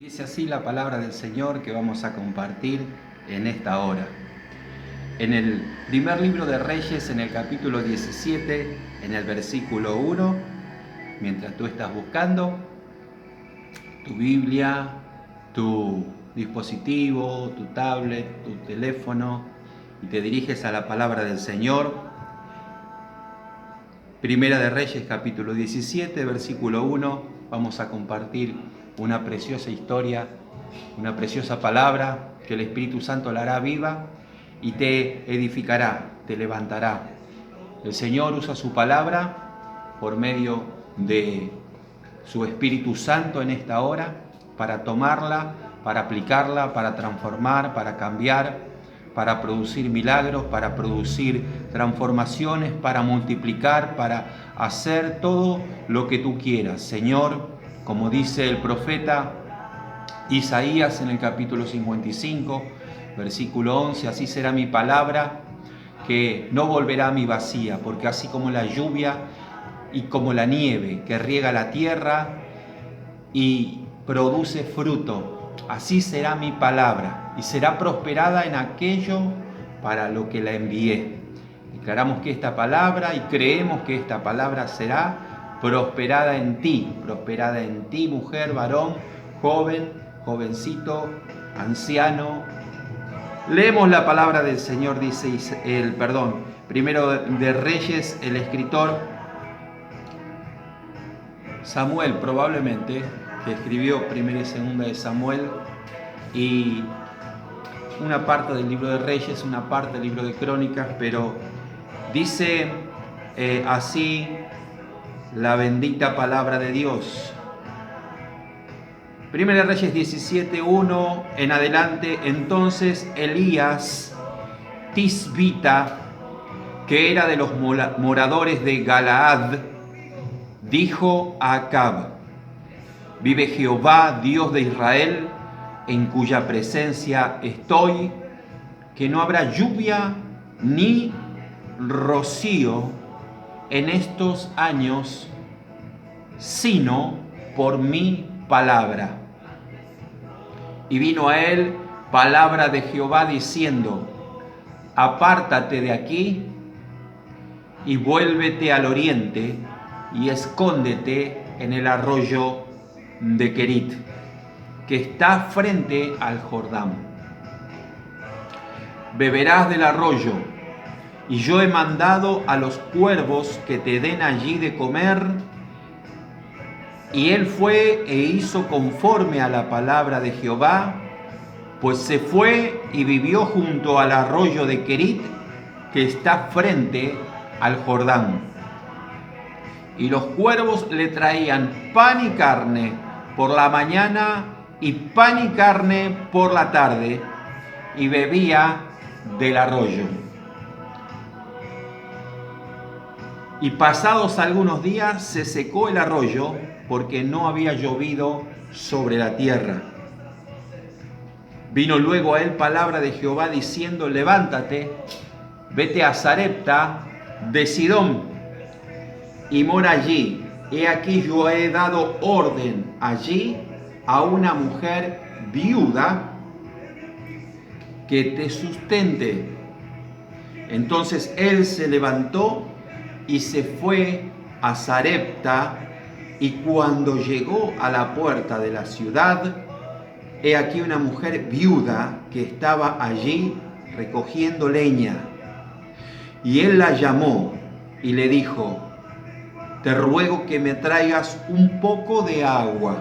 Dice así la palabra del Señor que vamos a compartir en esta hora. En el primer libro de Reyes, en el capítulo 17, en el versículo 1, mientras tú estás buscando tu Biblia, tu dispositivo, tu tablet, tu teléfono, y te diriges a la palabra del Señor. Primera de Reyes, capítulo 17, versículo 1, vamos a compartir una preciosa historia, una preciosa palabra que el Espíritu Santo la hará viva y te edificará, te levantará. El Señor usa su palabra por medio de su Espíritu Santo en esta hora para tomarla, para aplicarla, para transformar, para cambiar, para producir milagros, para producir transformaciones, para multiplicar, para hacer todo lo que tú quieras. Señor, como dice el profeta Isaías en el capítulo 55, versículo 11, así será mi palabra, que no volverá a mí vacía, porque así como la lluvia y como la nieve que riega la tierra y produce fruto, así será mi palabra y será prosperada en aquello para lo que la envié. Declaramos que esta palabra y creemos que esta palabra será prosperada en ti, mujer, varón, joven, jovencito, anciano. Leemos la palabra del Señor, dice primero de Reyes, el escritor Samuel, probablemente, que escribió primera y segunda de Samuel, y una parte del libro de Reyes, una parte del libro de Crónicas, pero dice así la bendita palabra de Dios. Primera de Reyes 17:1 en adelante. Entonces Elías Tisbita, que era de los moradores de Galaad, dijo a Acab: vive Jehová, Dios de Israel, en cuya presencia estoy, que no habrá lluvia ni rocío en estos años, sino por mi palabra. Y vino a él palabra de Jehová diciendo: apártate de aquí y vuélvete al oriente y escóndete en el arroyo de Querit, que está frente al Jordán. Beberás del arroyo, y yo he mandado a los cuervos que te den allí de comer. Y él fue e hizo conforme a la palabra de Jehová, pues se fue y vivió junto al arroyo de Querit, que está frente al Jordán. Y los cuervos le traían pan y carne por la mañana y pan y carne por la tarde, y bebía del arroyo. Y pasados algunos días se secó el arroyo, porque no había llovido sobre la tierra. Vino luego a él palabra de Jehová diciendo: levántate, vete a Sarepta de Sidón y mora allí. He aquí yo he dado orden allí a una mujer viuda que te sustente. Entonces él se levantó y se fue a Sarepta. Y cuando llegó a la puerta de la ciudad, he aquí una mujer viuda que estaba allí recogiendo leña. Y él la llamó y le dijo: te ruego que me traigas un poco de agua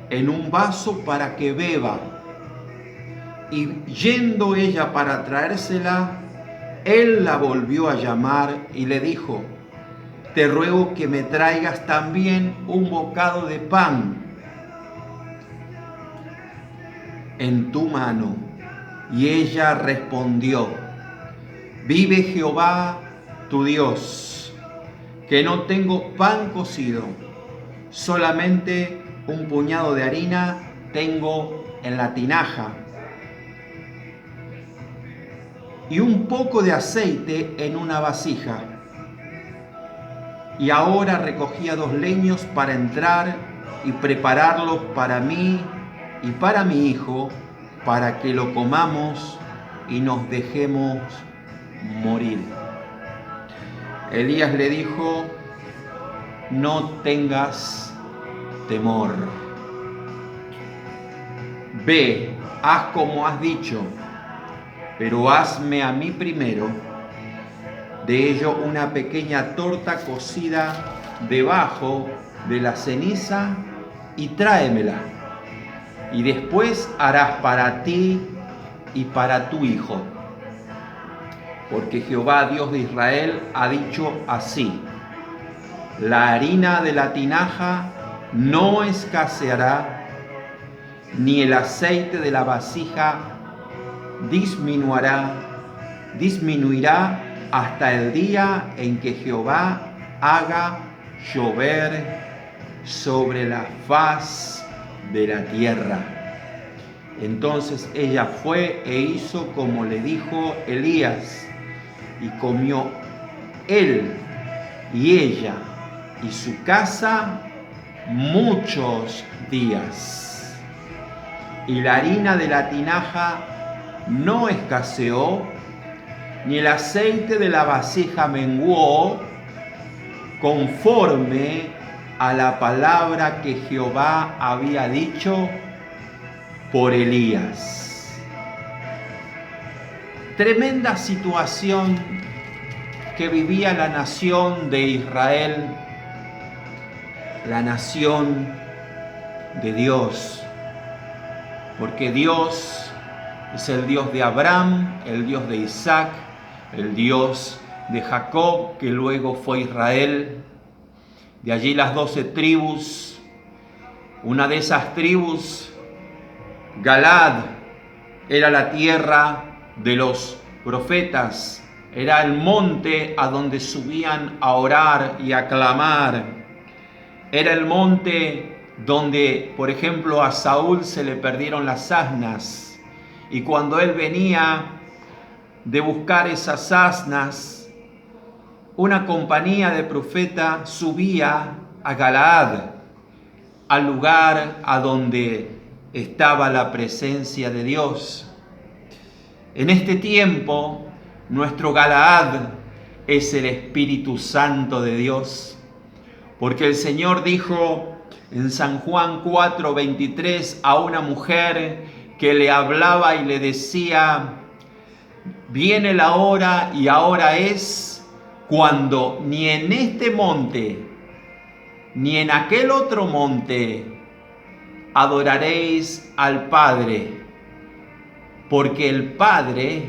en un vaso para que beba. Y yendo ella para traérsela, él la volvió a llamar y le dijo: te ruego que me traigas también un bocado de pan en tu mano. Y ella respondió: vive Jehová tu Dios, que no tengo pan cocido, solamente un puñado de harina tengo en la tinaja, y un poco de aceite en una vasija. Y ahora recogía 2 leños para entrar y prepararlos para mí y para mi hijo, para que lo comamos y nos dejemos morir. Elías le dijo: no tengas temor. Ve, haz como has dicho, pero hazme a mí primero de ello una pequeña torta cocida debajo de la ceniza y tráemela. Y después harás para ti y para tu hijo. Porque Jehová, Dios de Israel, ha dicho así: la harina de la tinaja no escaseará, ni el aceite de la vasija disminuirá hasta el día en que Jehová haga llover sobre la faz de la tierra. Entonces ella fue e hizo como le dijo Elías, y comió él y ella y su casa muchos días. Y la harina de la tinaja no escaseó, ni el aceite de la vasija menguó, conforme a la palabra que Jehová había dicho por Elías. Tremenda situación que vivía la nación de Israel, la nación de Dios, porque Dios es el Dios de Abraham, el Dios de Isaac, el Dios de Jacob, que luego fue Israel. De allí las 12 tribus. Una de esas tribus, Galaad, era la tierra de los profetas, era el monte a donde subían a orar y a clamar. Era el monte donde, por ejemplo, a Saúl se le perdieron las asnas, y cuando él venía de buscar esas asnas, una compañía de profetas subía a Galaad, al lugar a donde estaba la presencia de Dios. En este tiempo, nuestro Galaad es el Espíritu Santo de Dios, porque el Señor dijo en San Juan 4:23 a una mujer que le hablaba y le decía: viene la hora y ahora es cuando ni en este monte ni en aquel otro monte adoraréis al Padre, porque el Padre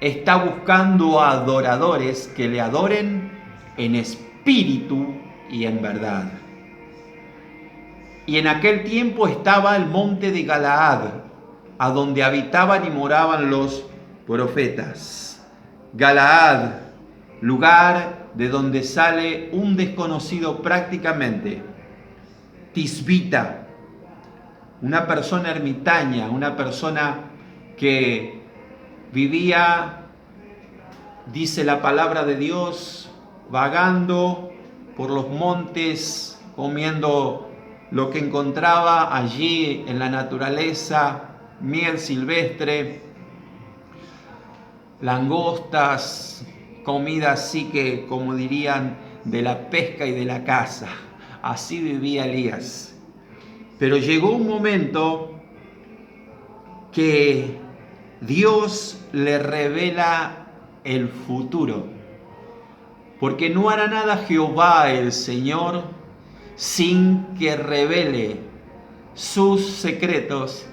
está buscando adoradores que le adoren en espíritu y en verdad. Y en aquel tiempo estaba el monte de Galaad, a donde habitaban y moraban los profetas. Galaad, lugar de donde sale un desconocido prácticamente, tisbita, una persona ermitaña, una persona que vivía, dice la palabra de Dios, vagando por los montes, comiendo lo que encontraba allí en la naturaleza, miel silvestre, langostas, comida así que, como dirían, de la pesca y de la caza. Así vivía Elías. Pero llegó un momento que Dios le revela el futuro, porque no hará nada Jehová el Señor sin que revele sus secretos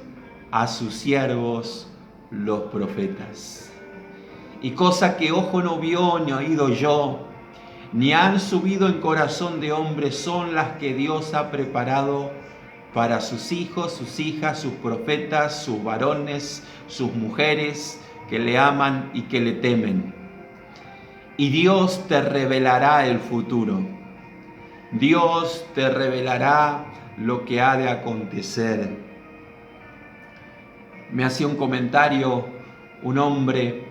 a sus siervos los profetas. Y cosa que ojo no vio, ni oído yo, ni han subido en corazón de hombre, son las que Dios ha preparado para sus hijos, sus hijas, sus profetas, sus varones, sus mujeres, que le aman y que le temen. Y Dios te revelará el futuro. Dios te revelará lo que ha de acontecer. Me hacía un comentario un hombre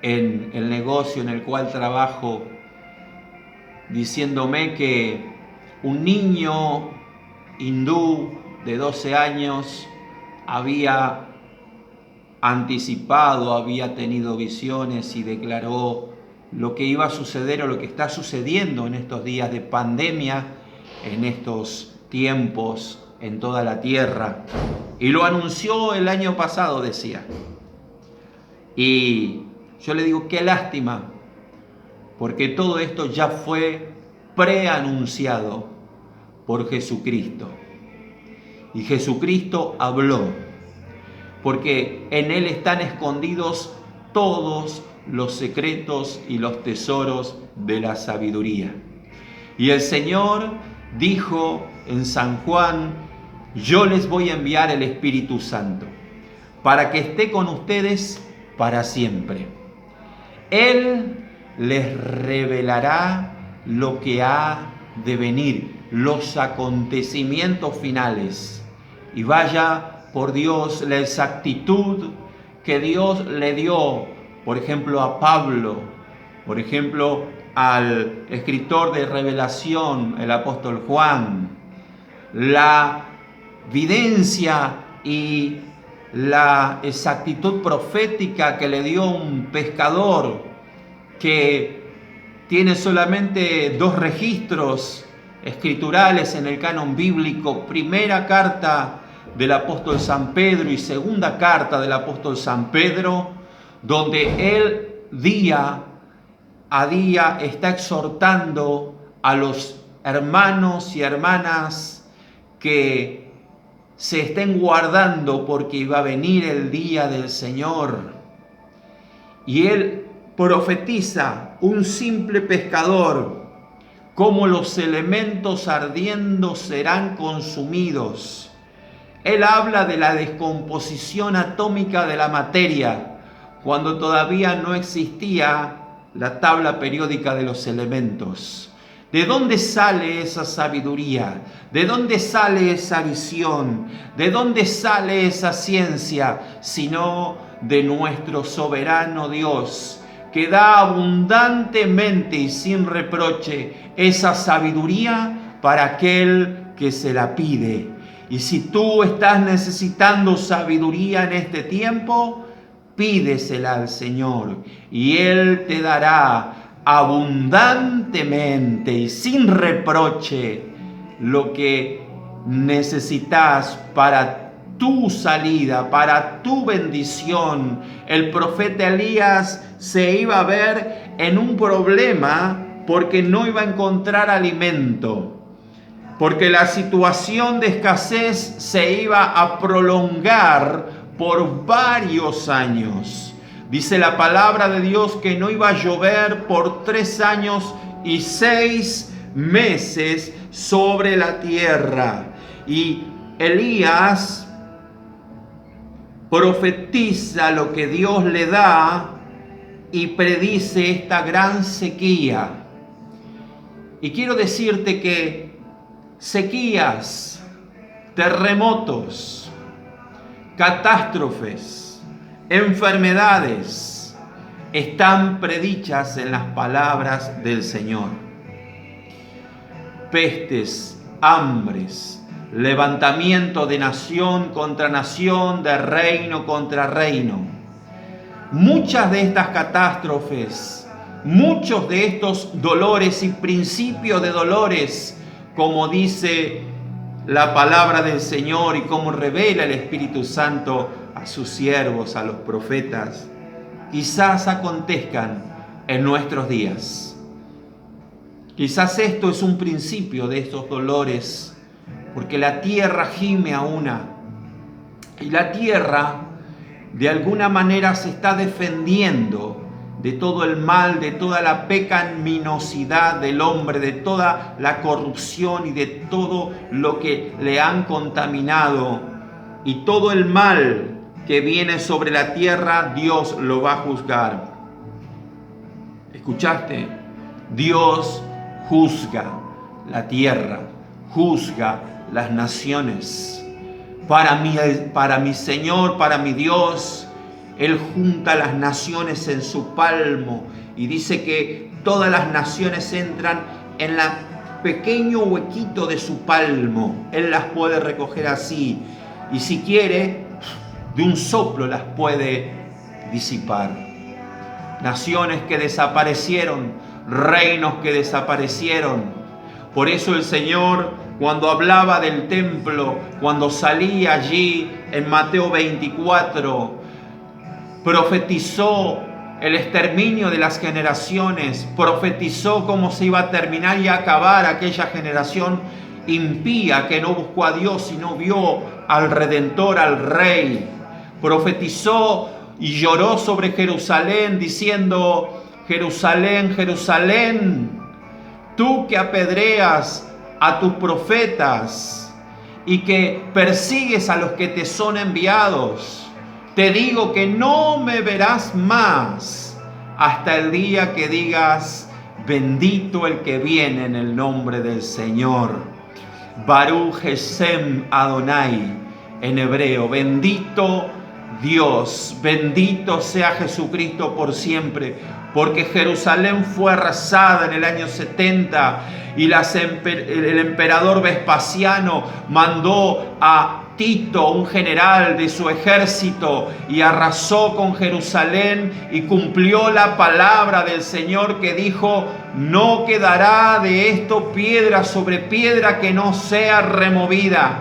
en el negocio en el cual trabajo, diciéndome que un niño hindú de 12 años había anticipado, había tenido visiones y declaró lo que iba a suceder o lo que está sucediendo en estos días de pandemia, en estos tiempos en toda la tierra. Y lo anunció el año pasado, decía. Y yo le digo, qué lástima, porque todo esto ya fue preanunciado por Jesucristo. Y Jesucristo habló, porque en Él están escondidos todos los secretos y los tesoros de la sabiduría. Y el Señor dijo en San Juan: yo les voy a enviar el Espíritu Santo para que esté con ustedes para siempre. Él les revelará lo que ha de venir, los acontecimientos finales. Y vaya por Dios la exactitud que Dios le dio, por ejemplo, a Pablo, por ejemplo, al escritor de Revelación, el apóstol Juan, la videncia y la exactitud profética que le dio un pescador que tiene solamente 2 registros escriturales en el canon bíblico: primera carta del apóstol San Pedro y segunda carta del apóstol San Pedro, donde él día a día está exhortando a los hermanos y hermanas que se estén guardando porque iba a venir el día del Señor. Y él profetiza, un simple pescador, cómo los elementos ardiendo serán consumidos. Él habla de la descomposición atómica de la materia, cuando todavía no existía la tabla periódica de los elementos. ¿De dónde sale esa sabiduría? ¿De dónde sale esa visión? ¿De dónde sale esa ciencia? Sino de nuestro soberano Dios, que da abundantemente y sin reproche esa sabiduría para aquel que se la pide. Y si tú estás necesitando sabiduría en este tiempo, pídesela al Señor y Él te dará abundantemente y sin reproche lo que necesitas para tu salida, para tu bendición. El profeta Elías se iba a ver en un problema porque no iba a encontrar alimento, porque la situación de escasez se iba a prolongar por varios años. Dice la palabra de Dios que no iba a llover por 3 años y 6 meses sobre la tierra. Y Elías profetiza lo que Dios le da y predice esta gran sequía. Y quiero decirte que sequías, terremotos, catástrofes, enfermedades están predichas en las palabras del Señor. Pestes, hambres, levantamiento de nación contra nación, de reino contra reino. Muchas de estas catástrofes, muchos de estos dolores y principios de dolores, como dice la palabra del Señor y como revela el Espíritu Santo a sus siervos, a los profetas, quizás acontezcan en nuestros días. Quizás esto es un principio de estos dolores, porque la tierra gime a una, y la tierra de alguna manera se está defendiendo de todo el mal, de toda la pecaminosidad del hombre, de toda la corrupción y de todo lo que le han contaminado. Y todo el mal que viene sobre la tierra, Dios lo va a juzgar. ¿Escuchaste? Dios juzga la tierra, juzga las naciones. Para mi Señor, para mi Dios, Él junta las naciones en su palmo y dice que todas las naciones entran en la pequeño huequito de su palmo. Él las puede recoger así. Y si quiere, de un soplo las puede disipar. Naciones que desaparecieron, reinos que desaparecieron. Por eso el Señor, cuando hablaba del templo, cuando salía allí en Mateo 24, profetizó el exterminio de las generaciones, profetizó cómo se iba a terminar y acabar aquella generación impía que no buscó a Dios y no vio al Redentor, al Rey. Profetizó y lloró sobre Jerusalén diciendo: Jerusalén, Jerusalén, tú que apedreas a tus profetas y que persigues a los que te son enviados, te digo que no me verás más hasta el día que digas: bendito el que viene en el nombre del Señor. Baruch Hashem Adonai, en hebreo, bendito Dios, bendito sea Jesucristo por siempre, porque Jerusalén fue arrasada en el año 70 y el emperador Vespasiano mandó a Tito, un general de su ejército, y arrasó con Jerusalén y cumplió la palabra del Señor que dijo: no quedará de esto piedra sobre piedra que no sea removida.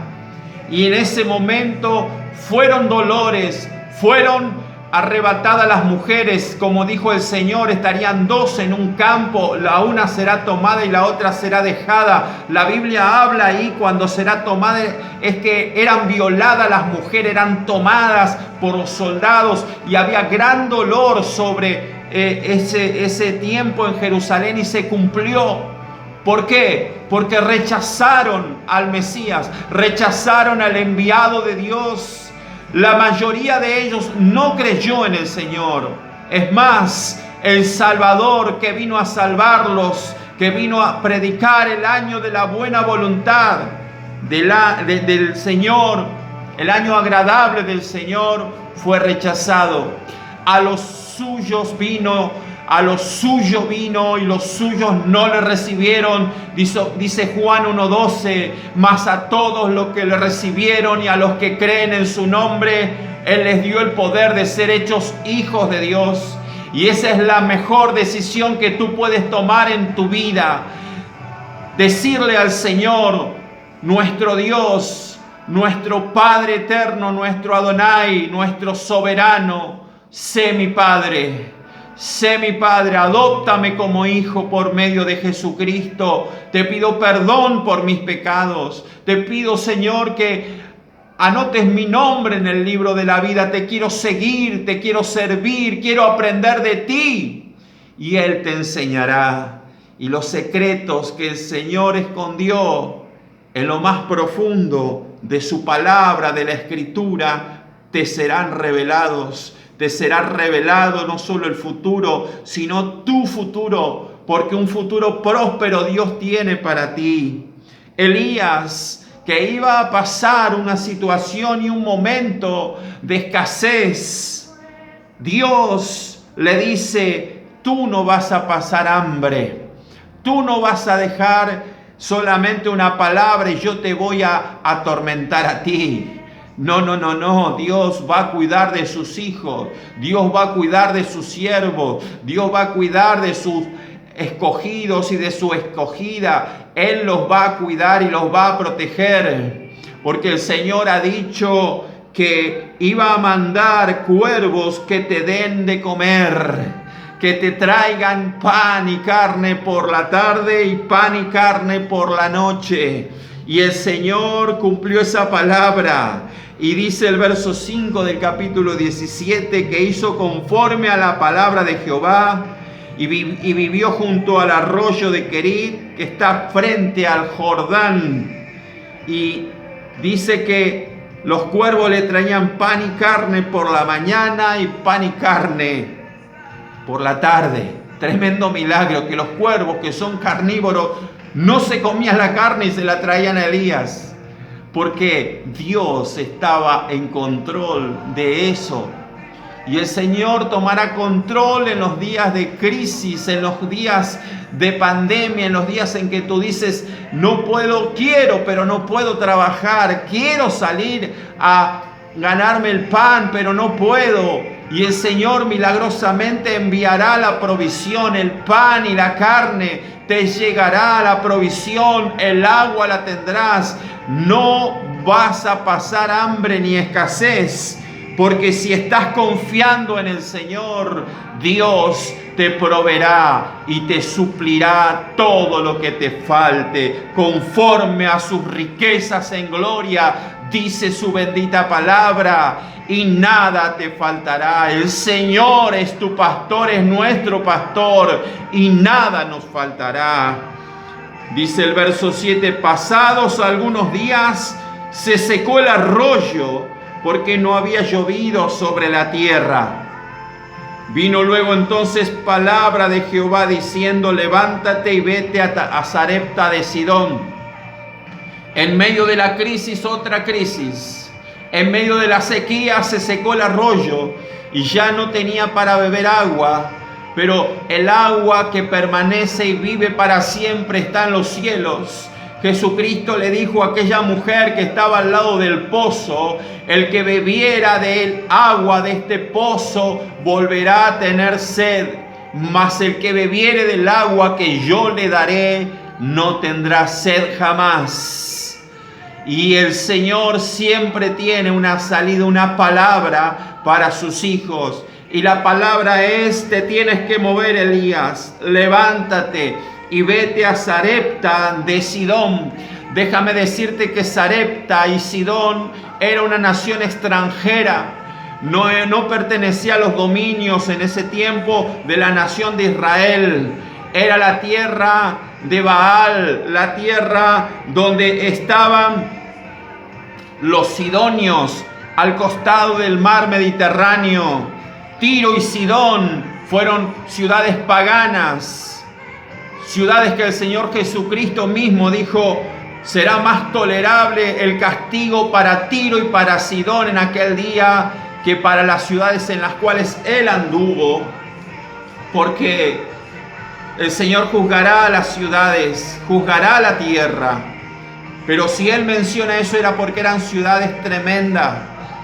Y en ese momento fueron dolores, fueron arrebatadas las mujeres, como dijo el Señor, estarían dos en un campo, la una será tomada y la otra será dejada. La Biblia habla ahí cuando será tomada, es que eran violadas las mujeres, eran tomadas por los soldados y había gran dolor sobre ese tiempo en Jerusalén y se cumplió. ¿Por qué? Porque rechazaron al Mesías, rechazaron al enviado de Dios. La mayoría de ellos no creyó en el Señor. Es más, el Salvador que vino a salvarlos, que vino a predicar el año de la buena voluntad del Señor, el año agradable del Señor, fue rechazado. A los suyos vino y los suyos no le recibieron. Dice Juan 1:12, mas a todos los que le recibieron y a los que creen en su nombre, Él les dio el poder de ser hechos hijos de Dios. Y esa es la mejor decisión que tú puedes tomar en tu vida. Decirle al Señor, nuestro Dios, nuestro Padre eterno, nuestro Adonai, nuestro soberano: sé mi Padre. Sé mi Padre, adóptame como hijo por medio de Jesucristo. Te pido perdón por mis pecados. Te pido, Señor, que anotes mi nombre en el libro de la vida. Te quiero seguir, te quiero servir, quiero aprender de ti. Y Él te enseñará. Y los secretos que el Señor escondió en lo más profundo de su palabra, de la Escritura, te serán revelados. Te será revelado no solo el futuro, sino tu futuro, porque un futuro próspero Dios tiene para ti. Elías, que iba a pasar una situación y un momento de escasez, Dios le dice: tú no vas a pasar hambre, tú no vas a dejar solamente una palabra y yo te voy a atormentar a ti. No, Dios va a cuidar de sus hijos, Dios va a cuidar de sus siervos, Dios va a cuidar de sus escogidos y de su escogida. Él los va a cuidar y los va a proteger, porque el Señor ha dicho que iba a mandar cuervos que te den de comer, que te traigan pan y carne por la tarde y pan y carne por la noche. Y el Señor cumplió esa palabra. Y dice el verso 5 del capítulo 17 que hizo conforme a la palabra de Jehová y vivió junto al arroyo de Querit, que está frente al Jordán. Y dice que los cuervos le traían pan y carne por la mañana y pan y carne por la tarde. Tremendo milagro, que los cuervos, que son carnívoros, no se comían la carne y se la traían a Elías, porque Dios estaba en control de eso. Y el Señor tomará control en los días de crisis, en los días de pandemia, en los días en que tú dices, no puedo, quiero, pero no puedo trabajar, quiero salir a ganarme el pan, pero no puedo. Y el Señor milagrosamente enviará la provisión, el pan y la carne, te llegará la provisión, el agua la tendrás, no vas a pasar hambre ni escasez. Porque si estás confiando en el Señor, Dios te proveerá y te suplirá todo lo que te falte, conforme a sus riquezas en gloria, dice su bendita palabra, y nada te faltará. El Señor es tu pastor, es nuestro pastor, y nada nos faltará. Dice el verso 7, pasados algunos días, se secó el arroyo, porque no había llovido sobre la tierra. Vino luego entonces palabra de Jehová diciendo, levántate y vete a Sarepta de Sidón. En medio de la crisis, otra crisis. En medio de la sequía se secó el arroyo y ya no tenía para beber agua. Pero el agua que permanece y vive para siempre está en los cielos. Jesucristo le dijo a aquella mujer que estaba al lado del pozo, el que bebiera del agua de este pozo volverá a tener sed, mas el que bebiere del agua que yo le daré no tendrá sed jamás. Y el Señor siempre tiene una salida, una palabra para sus hijos. Y la palabra es, te tienes que mover, Elías, levántate y vete a Sarepta de Sidón. Déjame decirte que Sarepta y Sidón era una nación extranjera. No pertenecía a los dominios en ese tiempo de la nación de Israel. Era la tierra de Baal, la tierra donde estaban los sidonios al costado del mar Mediterráneo. Tiro y Sidón fueron ciudades paganas, ciudades que el Señor Jesucristo mismo dijo, será más tolerable el castigo para Tiro y para Sidón en aquel día que para las ciudades en las cuales Él anduvo, porque el Señor juzgará a las ciudades, juzgará a la tierra. Pero si Él menciona eso era porque eran ciudades tremendas,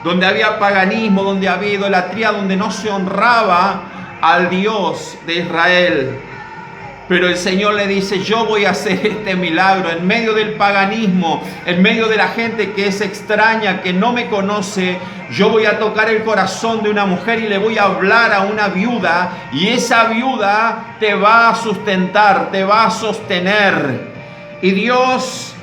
donde había paganismo, donde había idolatría, donde no se honraba al Dios de Israel. Pero el Señor le dice, yo voy a hacer este milagro en medio del paganismo, en medio de la gente que es extraña, que no me conoce. Yo voy a tocar el corazón de una mujer y le voy a hablar a una viuda, y esa viuda te va a sustentar, te va a sostener. Y Dios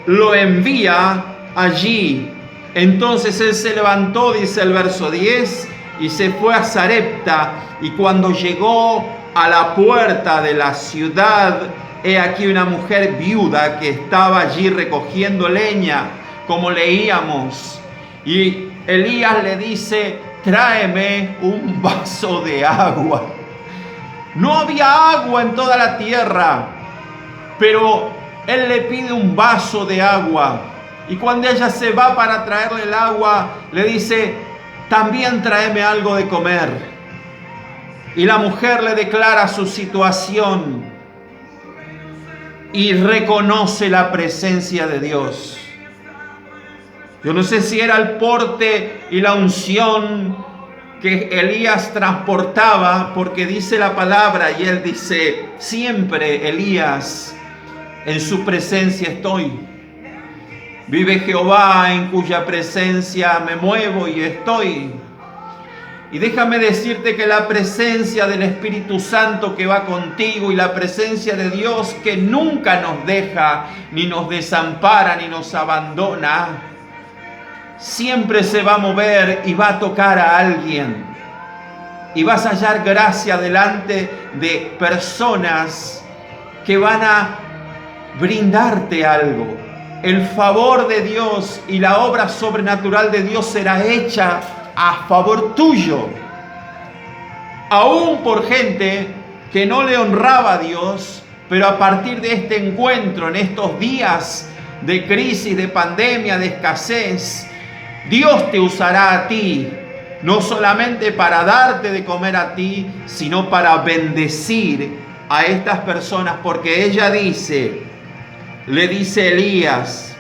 lo envía allí. Entonces él se levantó, dice el verso 10, y se fue a Sarepta, y cuando llegó a la puerta de la ciudad, he aquí una mujer viuda que estaba allí recogiendo leña, como leíamos. Y Elías le dice, tráeme un vaso de agua. No había agua en toda la tierra, pero él le pide un vaso de agua. Y cuando ella se va para traerle el agua, le dice, también tráeme algo de comer. Y la mujer le declara su situación y reconoce la presencia de Dios. Yo no sé si era el porte y la unción que Elías transportaba, porque dice la palabra y él dice, siempre Elías, en su presencia estoy. Vive Jehová en cuya presencia me muevo y estoy. Y déjame decirte que la presencia del Espíritu Santo que va contigo y la presencia de Dios que nunca nos deja, ni nos desampara, ni nos abandona, siempre se va a mover y va a tocar a alguien. Y vas a hallar gracia delante de personas que van a brindarte algo. El favor de Dios y la obra sobrenatural de Dios será hecha a favor tuyo, aún por gente que no le honraba a Dios, pero a partir de este encuentro, en estos días de crisis, de pandemia, de escasez, Dios te usará a ti no solamente para darte de comer a ti, sino para bendecir a estas personas, porque ella le dice Elías,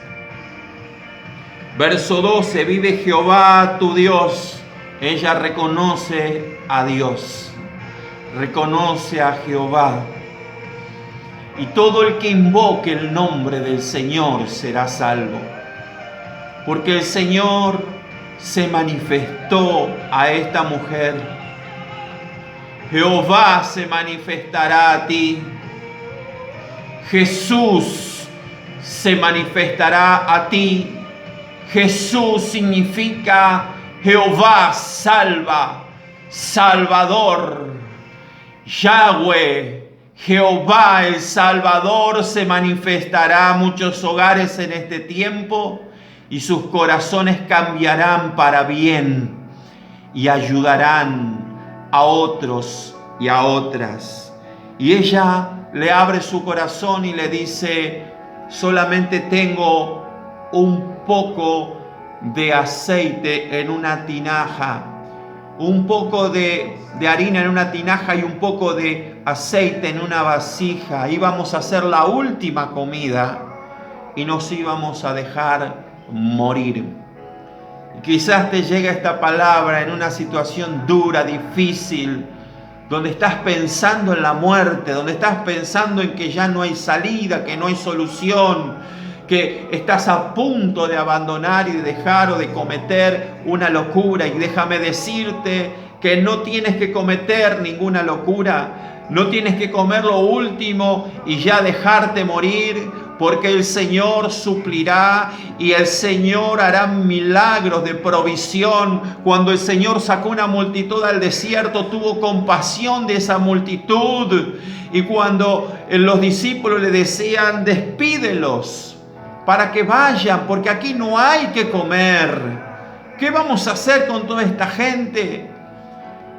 verso 12, vive Jehová tu Dios. Ella reconoce a Dios, reconoce a Jehová. Y todo el que invoque el nombre del Señor será salvo. Porque el Señor se manifestó a esta mujer. Jehová se manifestará a ti. Jesús se manifestará a ti. Jesús significa Jehová salva, Salvador. Yahweh, Jehová el Salvador, se manifestará a muchos hogares en este tiempo y sus corazones cambiarán para bien y ayudarán a otros y a otras. Y ella le abre su corazón y le dice, solamente tengo un poco de aceite en una tinaja, un poco de harina en una tinaja y un poco de aceite en una vasija. Íbamos a hacer la última comida y nos íbamos a dejar morir. Quizás te llega esta palabra en una situación dura, difícil, donde estás pensando en la muerte, donde estás pensando en que ya no hay salida, que no hay solución, que estás a punto de abandonar y de dejar o de cometer una locura. Y déjame decirte que no tienes que cometer ninguna locura, no tienes que comer lo último y ya dejarte morir, porque el Señor suplirá y el Señor hará milagros de provisión. Cuando el Señor sacó una multitud al desierto, tuvo compasión de esa multitud. Y cuando los discípulos le decían, despídelos para que vayan, porque aquí no hay que comer. ¿Qué vamos a hacer con toda esta gente?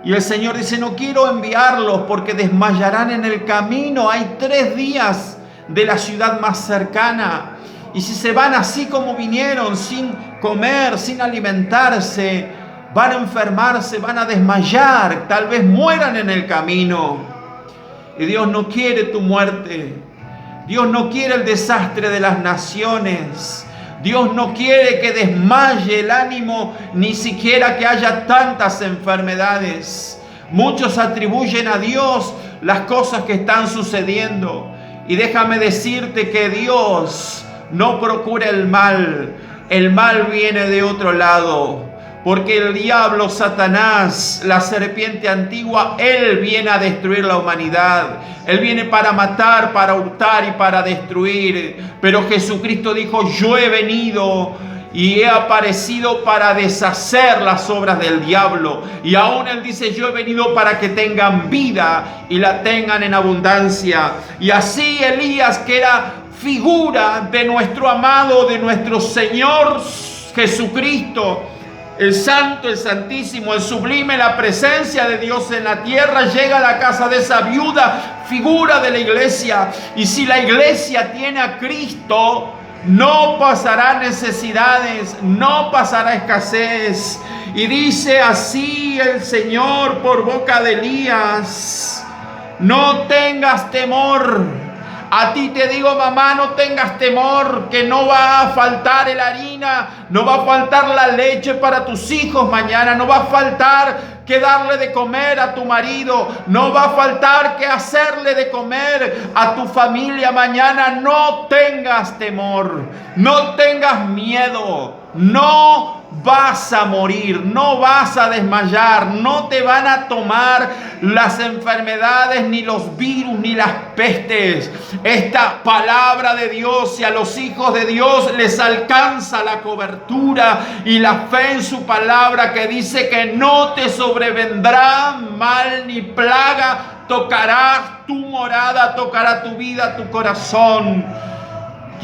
Y el Señor dice, no quiero enviarlos porque desmayarán en el camino. Hay 3 días de la ciudad más cercana. Y si se van así como vinieron, sin comer, sin alimentarse, van a enfermarse, van a desmayar, tal vez mueran en el camino. Y Dios no quiere tu muerte. Dios no quiere el desastre de las naciones. Dios no quiere que desmaye el ánimo, ni siquiera que haya tantas enfermedades. Muchos atribuyen a Dios las cosas que están sucediendo. Y déjame decirte que Dios no procura el mal. El mal viene de otro lado. Porque el diablo, Satanás, la serpiente antigua, él viene a destruir la humanidad. Él viene para matar, para hurtar y para destruir. Pero Jesucristo dijo, yo he venido y he aparecido para deshacer las obras del diablo. Y aún él dice, yo he venido para que tengan vida y la tengan en abundancia. Y así Elías, que era figura de nuestro amado, de nuestro Señor Jesucristo, el Santo, el Santísimo, el Sublime, la presencia de Dios en la tierra, llega a la casa de esa viuda, figura de la iglesia. Y si la iglesia tiene a Cristo, no pasará necesidades, no pasará escasez. Y dice así el Señor por boca de Elías, no tengas temor. A ti te digo, mamá, no tengas temor, que no va a faltar la harina, no va a faltar la leche para tus hijos mañana, no va a faltar que darle de comer a tu marido, no va a faltar que hacerle de comer a tu familia mañana. No tengas temor, no tengas miedo, no vas a morir, no vas a desmayar, no te van a tomar las enfermedades, ni los virus, ni las pestes. Esta palabra de Dios, y a los hijos de Dios les alcanza la cobertura y la fe en su palabra, que dice que no te sobrevendrá mal ni plaga, tocará tu morada, tocará tu vida, tu corazón.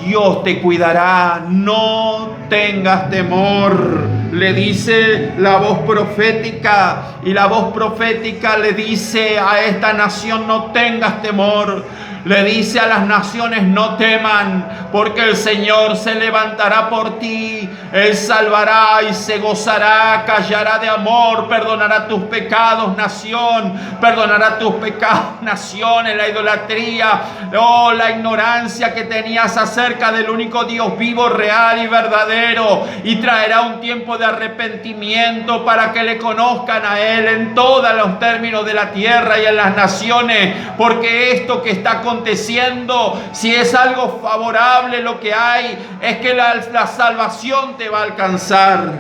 Dios te cuidará, no tengas temor, le dice la voz profética. Y la voz profética le dice a esta nación, no tengas temor, Le dice a las naciones: no teman, porque el Señor se levantará por ti. Él salvará y se gozará, callará de amor, perdonará tus pecados, nación, perdonará tus pecados, naciones, la idolatría, la ignorancia que tenías acerca del único Dios vivo, real y verdadero, y traerá un tiempo de arrepentimiento para que le conozcan a Él en todos los términos de la tierra y en las naciones, porque esto que está aconteciendo, si es algo favorable, lo que hay es que la salvación te va a alcanzar.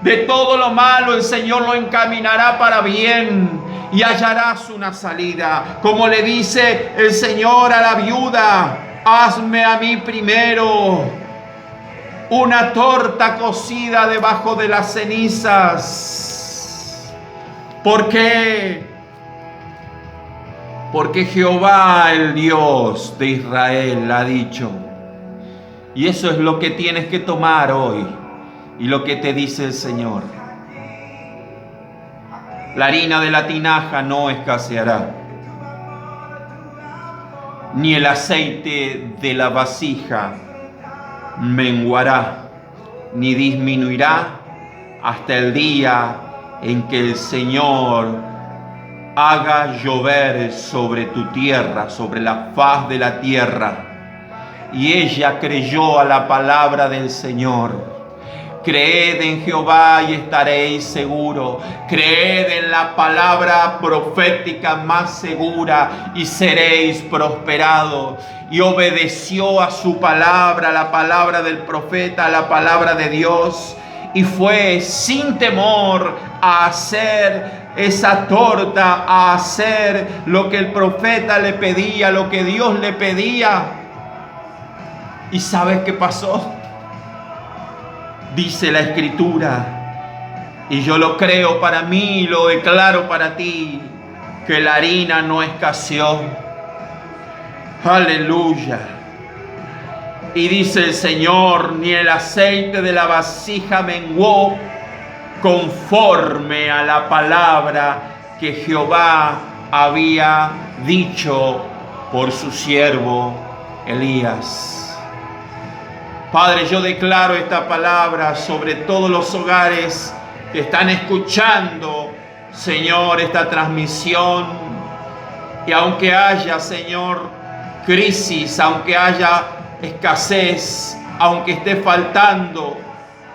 De todo lo malo el Señor lo encaminará para bien y hallarás una salida. Como le dice el Señor a la viuda: hazme a mí primero una torta cocida debajo de las cenizas. ¿Por qué? Porque Jehová, el Dios de Israel, ha dicho. Y eso es lo que tienes que tomar hoy y lo que te dice el Señor. La harina de la tinaja no escaseará, ni el aceite de la vasija menguará, ni disminuirá hasta el día en que el Señor haga llover sobre tu tierra, sobre la faz de la tierra. Y ella creyó a la palabra del Señor. Creed en Jehová y estaréis seguros. Creed en la palabra profética más segura y seréis prosperados. Y obedeció a su palabra, la palabra del profeta, la palabra de Dios. Y fue sin temor a hacer esa torta, a hacer lo que el profeta le pedía, lo que Dios le pedía. ¿Y sabes qué pasó? Dice la Escritura, y yo lo creo para mí, lo declaro para ti, que la harina no escaseó. Aleluya. Y dice el Señor: ni el aceite de la vasija menguó, conforme a la palabra que Jehová había dicho por su siervo Elías. Padre, yo declaro esta palabra sobre todos los hogares que están escuchando, Señor, esta transmisión. Y aunque haya, Señor, crisis, aunque haya escasez, aunque esté faltando,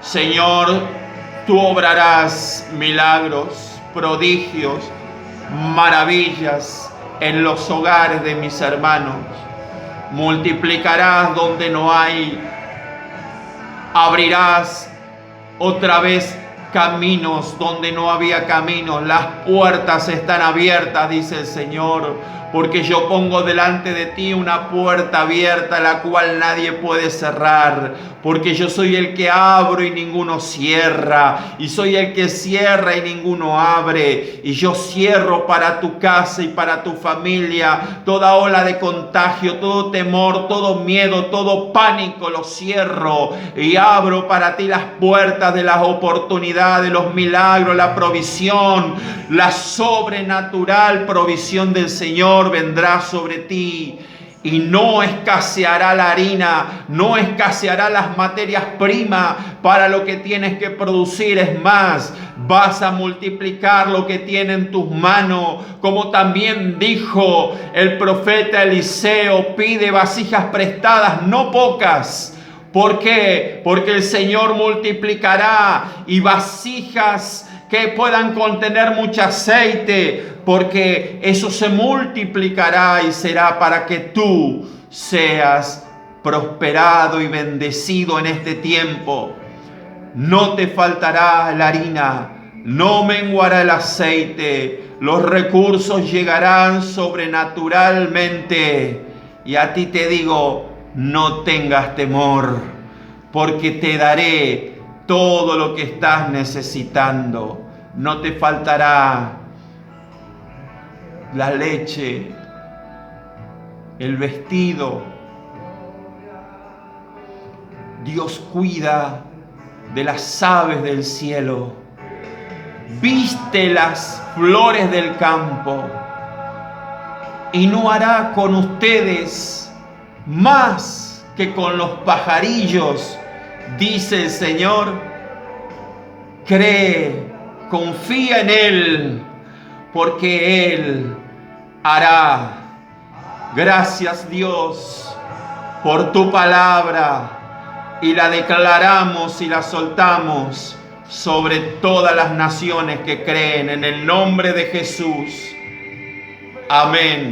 Señor, tú obrarás milagros, prodigios, maravillas en los hogares de mis hermanos. Multiplicarás donde no hay. Abrirás otra vez caminos donde no había caminos. Las puertas están abiertas, dice el Señor, porque yo pongo delante de ti una puerta abierta, la cual nadie puede cerrar, porque yo soy el que abro y ninguno cierra, y soy el que cierra y ninguno abre, y yo cierro para tu casa y para tu familia toda ola de contagio, todo temor, todo miedo, todo pánico, lo cierro y abro para ti las puertas de las oportunidades, los milagros, la provisión, la sobrenatural provisión del Señor vendrá sobre ti. Y no escaseará la harina, no escaseará las materias primas para lo que tienes que producir. Es más, vas a multiplicar lo que tiene en tus manos. Como también dijo el profeta Eliseo: pide vasijas prestadas, no pocas. ¿Por qué? Porque el Señor multiplicará, y vasijas que puedan contener mucho aceite, porque eso se multiplicará y será para que tú seas prosperado y bendecido en este tiempo. No te faltará la harina, no menguará el aceite, los recursos llegarán sobrenaturalmente. Y a ti te digo: no tengas temor, porque te daré todo lo que estás necesitando. No te faltará la leche, el vestido. Dios cuida de las aves del cielo, viste las flores del campo. y no hará con ustedes más que con los pajarillos, dice el Señor. Cree, confía en Él, porque Él hará. Gracias, Dios, por tu palabra, y la declaramos y la soltamos sobre todas las naciones que creen en el nombre de Jesús. Amén.